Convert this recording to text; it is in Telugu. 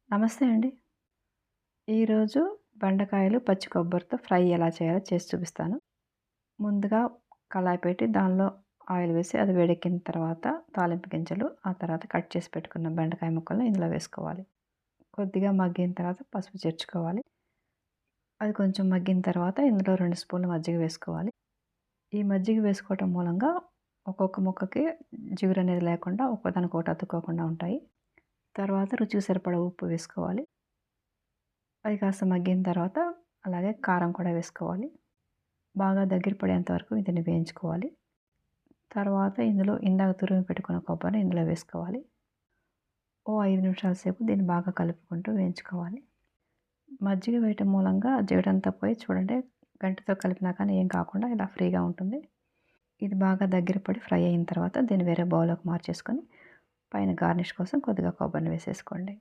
నమస్తే అండి. ఈరోజు బెండకాయలు పచ్చి కొబ్బరితో ఫ్రై ఎలా చేయాలో చేసి చూపిస్తాను. ముందుగా కళాయి పెట్టి దానిలో ఆయిల్ వేసి అది వేడెక్కిన తర్వాత తాలింపు గింజలు, ఆ తర్వాత కట్ చేసి పెట్టుకున్న బెండకాయ ముక్కలను ఇందులో వేసుకోవాలి. కొద్దిగా మగ్గిన తర్వాత పసుపు చేర్చుకోవాలి. అది కొంచెం మగ్గిన తర్వాత ఇందులో 2 స్పూన్ల మజ్జిగ వేసుకోవాలి. ఈ మజ్జిగ వేసుకోవటం మూలంగా ఒక్కొక్క ముక్కకి జిగురనేది లేకుండా ఒక్కదానికొకటి అతుక్కోకుండా ఉంటాయి. తర్వాత రుచికి సరిపడా ఉప్పు వేసుకోవాలి. అది కాస్త మగ్గిన తర్వాత అలాగే కారం కూడా వేసుకోవాలి. బాగా దగ్గర పడేంత వరకు దీన్ని వేయించుకోవాలి. తర్వాత ఇందులో ఇందాక తురిమి పెట్టుకున్న కొబ్బరిని ఇందులో వేసుకోవాలి. ఓ 5 నిమిషాల సేపు దీన్ని బాగా కలుపుకుంటూ వేయించుకోవాలి. మజ్జిగ వేయటం మూలంగా జిగటంతా పోయి చూడండి గంటెతో కలిపినా కానీ ఏం కాకుండా ఇలా ఫ్రీగా ఉంటుంది. ఇది బాగా దగ్గర పడి ఫ్రై అయిన తర్వాత దీన్ని వేరే బౌల్‌లోకి మార్చేసుకొని పైన గార్నిష్ కోసం కొద్దిగా కొబ్బరిని వేసేసుకోండి.